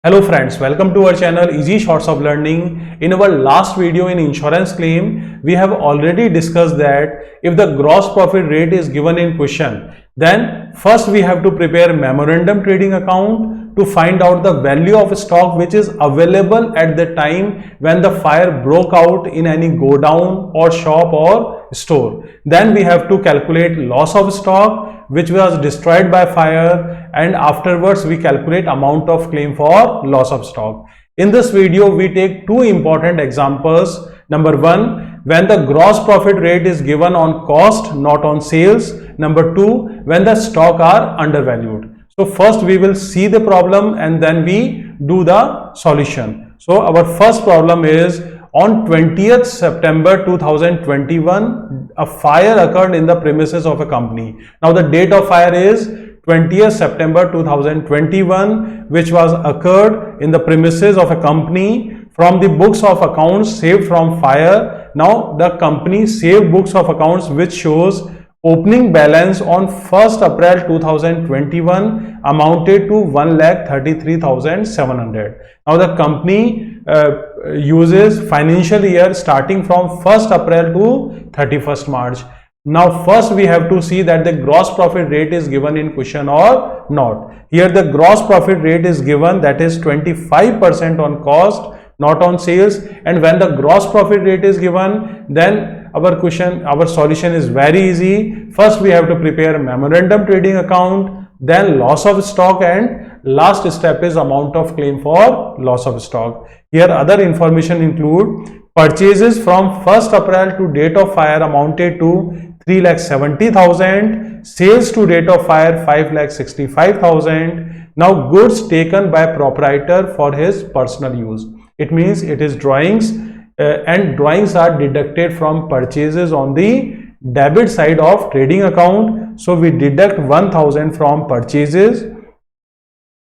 Hello friends, welcome to our channel Easy Shorts of Learning. In our last video in insurance claim, we have already discussed that if the gross profit rate is given in question, then first we have to prepare memorandum trading account to find out the value of stock which is available at the time when the fire broke out in any godown or shop or store. Then we have to calculate loss of stock which was destroyed by fire, and afterwards we calculate amount of claim for loss of stock. In this video we take two important examples. Number one, when the gross profit rate is given on cost, not on sales. Number two, when the stock are undervalued. So first we will see the problem and then we do the solution. So our first problem is on 20th September 2021, a fire occurred in the premises of a company. Now the date of fire is 20th September 2021, which was occurred in the premises of a company. From the books of accounts saved from fire, now the company saved books of accounts which shows opening balance on 1st April 2021 amounted to 1,33,700. Now the company uses financial year starting from 1st April to 31st March. Now first we have to see that the gross profit rate is given in question or not. Here the gross profit rate is given, that is 25% on cost, not on sales. And when the gross profit rate is given, then our solution is very easy. First we have to prepare a memorandum trading account, then loss of stock, and last step is amount of claim for loss of stock. Here other information include purchases from 1st April to date of fire amounted to 3,70,000, sales to date of fire 5,65,000. Now goods taken by proprietor for his personal use. It means it is drawings, and drawings are deducted from purchases on the debit side of trading account. So we deduct 1,000 from purchases.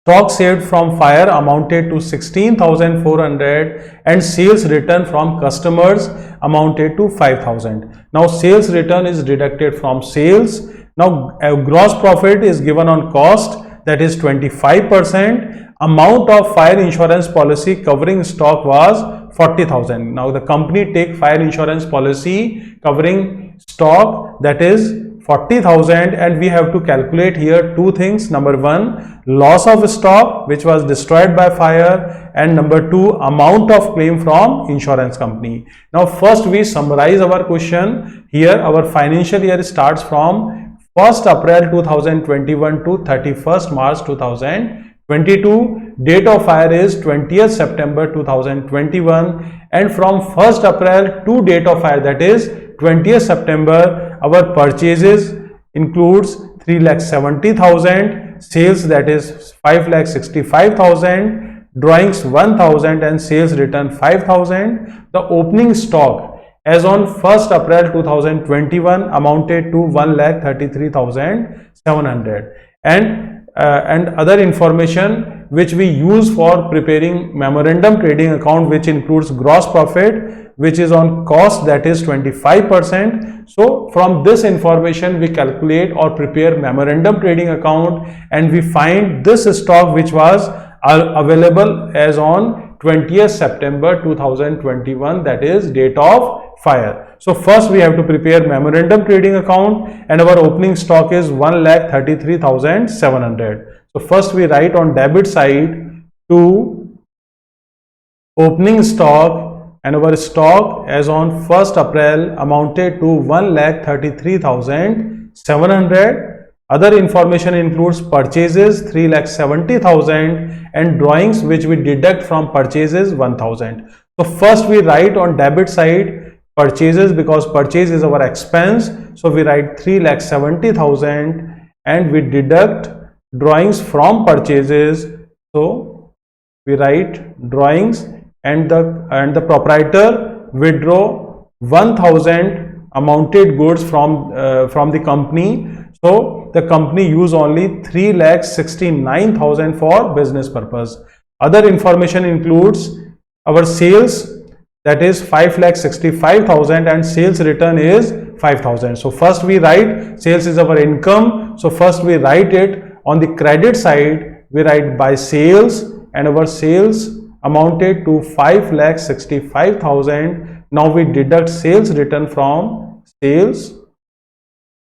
Stock saved from fire amounted to 16,400 and sales return from customers amounted to 5,000. Now sales return is deducted from sales. Now gross profit is given on cost, that is 25%. Amount of fire insurance policy covering stock was 40,000. Now the company take fire insurance policy covering stock, that is 40,000, and we have to calculate here two things. Number one, loss of stock which was destroyed by fire, and number two, amount of claim from insurance company. Now first we summarize our question. Here our financial year starts from 1st April 2021 to 31st March 2022. Date of fire is 20th September 2021, and from 1st April to date of fire, that is 20th September, our purchases includes 3,70,000, sales that is 5,65,000, drawings 1,000 and sales return 5,000. The opening stock as on 1st April 2021 amounted to 1,33,700, and other information which we use for preparing memorandum trading account, which includes gross profit which is on cost, that is 25%. So from this information we calculate or prepare memorandum trading account, and we find this stock which was available as on 20th September 2021, that is date of fire. So first we have to prepare memorandum trading account, and our opening stock is 1,33,700. So first we write on debit side to opening stock, and our stock as on 1st April amounted to 1,33,700. Other information includes purchases 3,70,000 and drawings which we deduct from purchases 1,000. So first we write on debit side purchases, because purchase is our expense. So we write 3,70,000 and we deduct drawings from purchases. So we write drawings, and the proprietor withdraw 1,000 amounted goods from the company. So the company use only 3,69,000 for business purpose. Other information includes our sales, that is 5,65,000, and sales return is 5,000. So first we write sales is our income. So first we write it on the credit side, we write by sales and our sales amounted to 5,65,000. Now we deduct sales return from sales,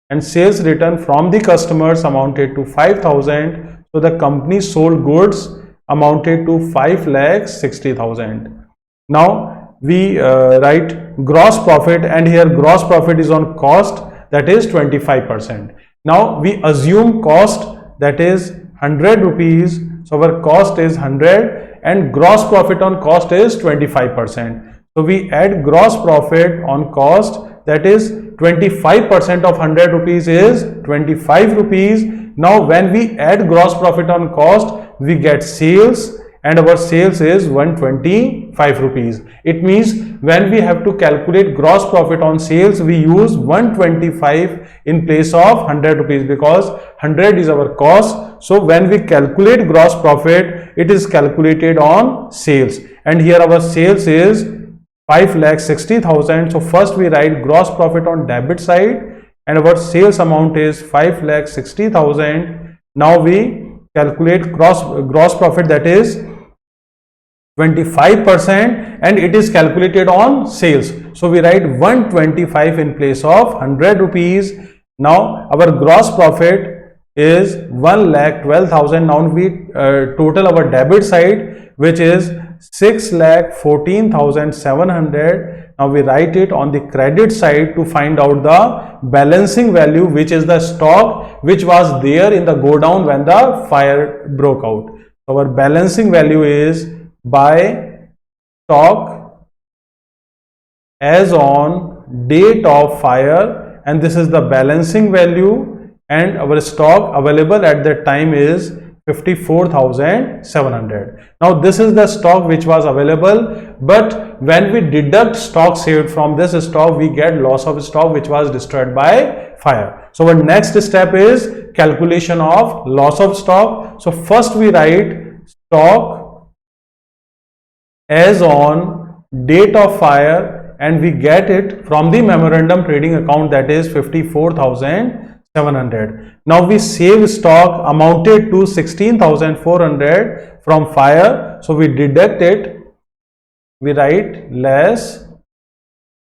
and sales return from the customers amounted to 5,000. So the company sold goods amounted to 5,60,000. Now we write gross profit, and here gross profit is on cost, that is 25%. Now we assume cost, that is 100 rupees. So our cost is 100 and gross profit on cost is 25%. So we add gross profit on cost, that is 25% of 100 rupees is 25 rupees. Now when we add gross profit on cost, we get sales, and our sales is 125 rupees. It means when we have to calculate gross profit on sales, we use 125 in place of 100 rupees, because 100 is our cost. So when we calculate gross profit, it is calculated on sales, and here our sales is 5,60,000. So first we write gross profit on debit side, and our sales amount is 5,60,000. Now we calculate gross profit, that is 25%, and it is calculated on sales. So we write 125 in place of 100 rupees. Now our gross profit is 1,12,000. Now we total our debit side, which is 6,14,700. Now we write it on the credit side to find out the balancing value, which is the stock which was there in the go down when the fire broke out. So our balancing value is by stock as on date of fire, and this is the balancing value, and our stock available at that time is 54,700. Now this is the stock which was available, but when we deduct stock saved from this stock, we get loss of stock which was destroyed by fire. So our next step is calculation of loss of stock. So first we write stock as on date of fire, and we get it from the memorandum trading account, that is 54,700. Now we save stock amounted to 16,400 from fire. So we deduct it. We write less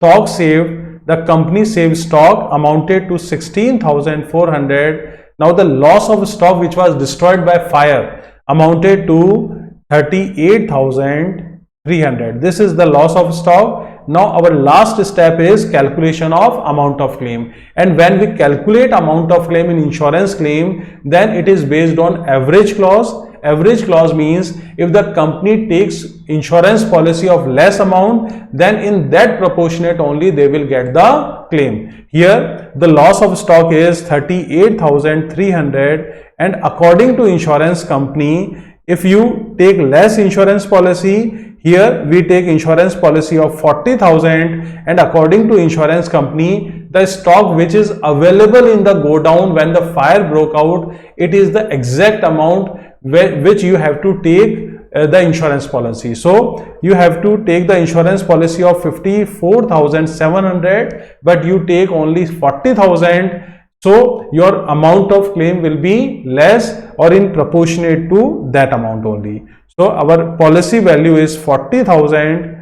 stock saved. The company saved stock amounted to 16,400. Now the loss of stock which was destroyed by fire amounted to 38,300. This is the loss of stock. Now our last step is calculation of amount of claim, and when we calculate amount of claim in insurance claim, then it is based on average clause. Average clause means if the company takes insurance policy of less amount, then in that proportionate only they will get the claim. Here the loss of stock is 38,300, and according to insurance company, if you take less insurance policy, here we take insurance policy of 40,000, and according to insurance company, the stock which is available in the go down when the fire broke out, it is the exact amount which you have to take the insurance policy. So you have to take the insurance policy of 54,700, but you take only 40,000. So your amount of claim will be less or in proportionate to that amount only. So our policy value is 40,000,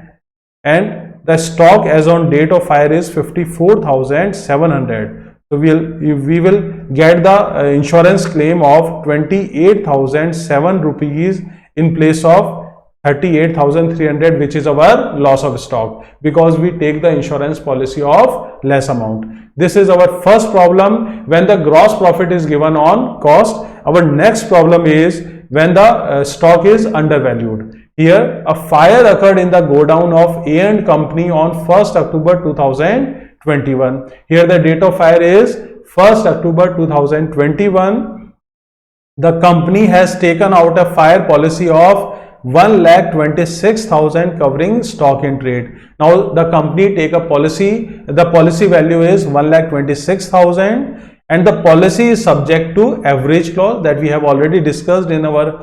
and the stock as on date of fire is 54,700. So we will get the insurance claim of 28,007 rupees in place of 38,300, which is our loss of stock, because we take the insurance policy of less amount. This is our first problem when the gross profit is given on cost. Our next problem is when the stock is undervalued. Here a fire occurred in the godown of A & Company on 1st October 2021. Here the date of fire is 1st October 2021. The company has taken out a fire policy of 1,26,000 covering stock in trade. Now the company take a policy, the policy value is 1,26,000, and the policy is subject to average clause that we have already discussed in our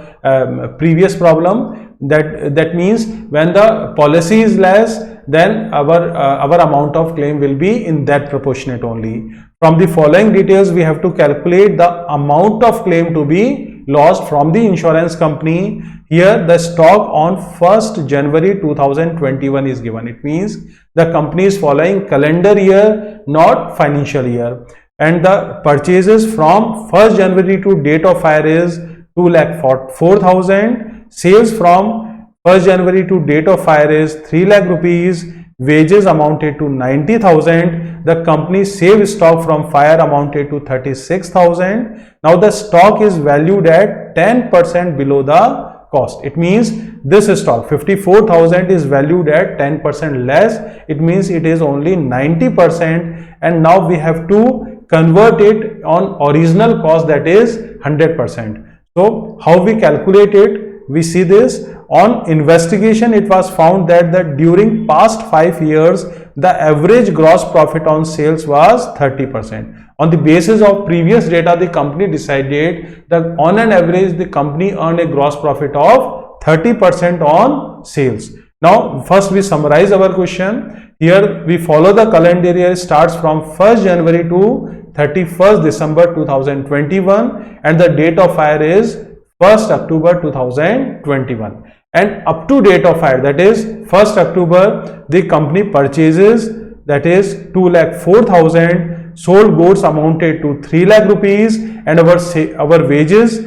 previous problem. That means when the policy is less, then our amount of claim will be in that proportionate only. From the following details, we have to calculate the amount of claim to be lost from the insurance company. here the stock on 1st January 2021 is given. It means the company is following calendar year, not financial year. And the purchases from 1st January to date of hire is 2,04,000. Sales from 1st January to date of hire is 3 lakh rupees. Wages amounted to 90,000. The company saved stock from fire amounted to 36,000. Now the stock is valued at 10% below the cost. It means this stock 54,000 is valued at 10% less. It means it is only 90%, and now we have to convert it on original cost, that is 100%. So how we calculate it? We see this. On investigation, it was found that during past 5 years, the average gross profit on sales was 30%. On the basis of previous data, the company decided that on an average, the company earned a gross profit of 30% on sales. Now, first we summarize our question. Here we follow the calendar year, starts from 1st January to 31st December 2021, and the date of hire is 1st October 2021. And up to date of hire, that is 1st October, the company purchases, that is 2,04,000, sold goods amounted to 3 lakh rupees, and our wages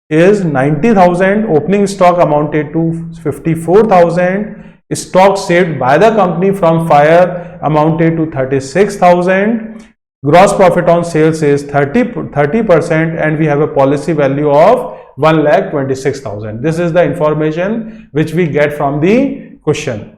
is 90,000, opening stock amounted to 54,000, stock saved by the company from fire amounted to 36,000, gross profit on sales is 30%, and we have a policy value of 1,26,000. This is the information which we get from the question.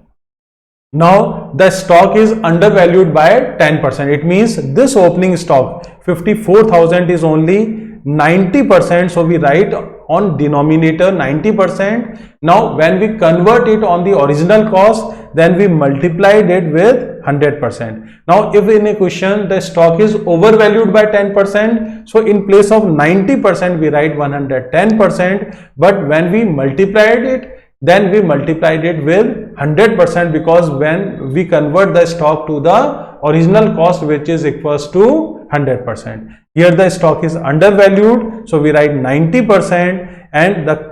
Now the stock is undervalued by 10%. It means this opening stock 54,000 is only 90%. So we write on denominator 90%. Now when we convert it on the original cost, then we multiplied it with 100%. Now if in a question the stock is overvalued by 10%, so in place of 90% we write 110%, but when we multiplied it, then we multiplied it with 100%, because when we convert the stock to the original cost, which is equals to 100%. Here the stock is undervalued, so we write 90%, and the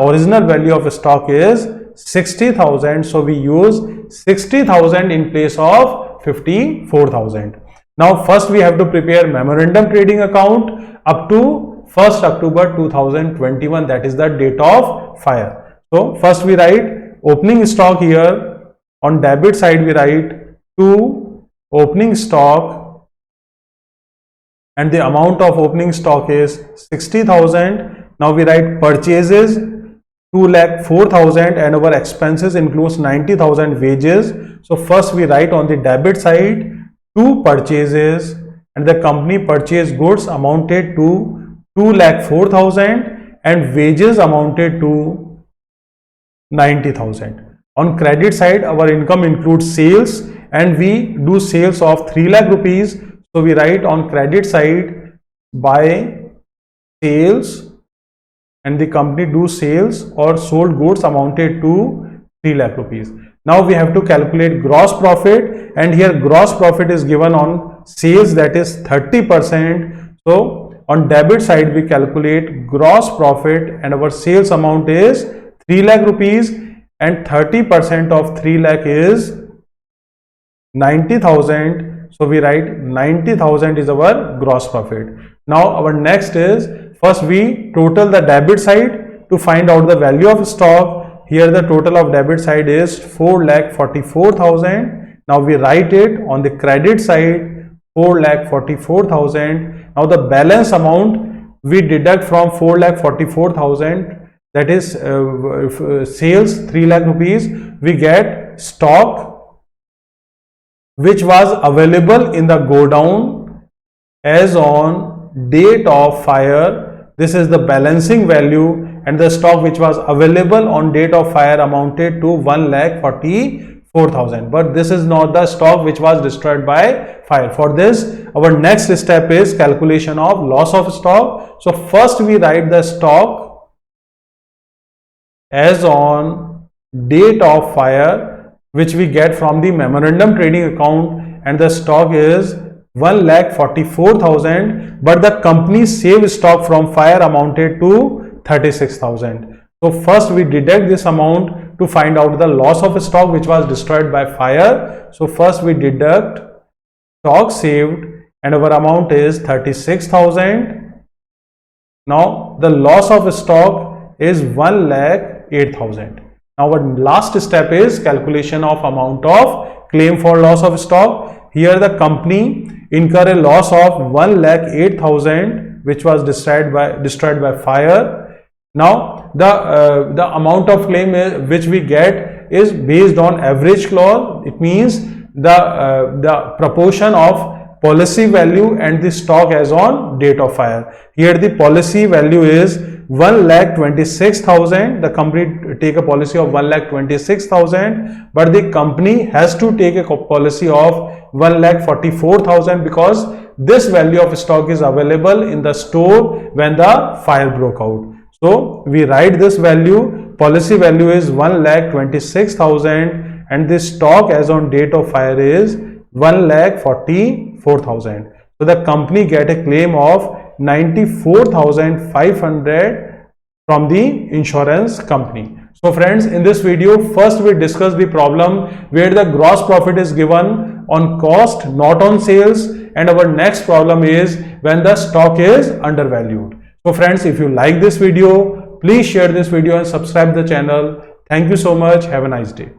original value of stock is 60,000, so we use 60,000 in place of 54,000. Now first we have to prepare memorandum trading account up to 1st October 2021, that is the date of fire. So first we write opening stock. Here on debit side we write to opening stock, and the amount of opening stock is 60,000. Now we write purchases 2,04,000, and our expenses includes 90,000 wages. So first we write on the debit side two purchases, and the company purchased goods amounted to 2,04,000, and wages amounted to 90,000. On credit side, our income includes sales, and we do sales of 3 lakh rupees. So we write on credit side by sales, and the company do sales or sold goods amounted to 3 lakh rupees. Now we have to calculate gross profit, and here gross profit is given on sales, that is 30%. So on debit side we calculate gross profit, and our sales amount is 3 lakh rupees, and 30% of 3 lakh is 90,000. So we write 90,000 is our gross profit. Now our next is, first we total the debit side to find out the value of stock. Here the total of debit side is 4,44,000. Now we write it on the credit side 4,44,000. Now the balance amount we deduct from 4,44,000, that is sales 3 lakh rupees, we get stock which was available in the godown as on date of fire. This is the balancing value, and the stock which was available on date of fire amounted to 1,44,000. But this is not the stock which was destroyed by fire. For this, our next step is calculation of loss of stock. So first we write the stock as on date of fire, which we get from the memorandum trading account, and the stock is 1,44,000, but the company saved stock from fire amounted to 36,000. So first we deduct this amount to find out the loss of stock which was destroyed by fire. So first we deduct stock saved and our amount is 36,000. Now the loss of stock is 1,08,000. Now our last step is calculation of amount of claim for loss of stock. Here the company incur a loss of 1,08,000 which was destroyed by fire. Now the amount of claim which we get is based on average clause. It means the proportion of policy value and the stock as on date of fire. Here the policy value is 1,26,000. The company take a policy of 1,26,000, but the company has to take a policy of 1,44,000 because this value of stock is available in the store when the fire broke out. So we write this value, policy value is 1,26,000 and the stock as on date of fire is 1,44,000. So the company get a claim of 94,500 from the insurance company. So friends, in this video, first we discuss the problem where the gross profit is given on cost, not on sales, and our next problem is when the stock is undervalued. So friends, if you like this video, please share this video and subscribe the channel. Thank you so much. Have a nice day.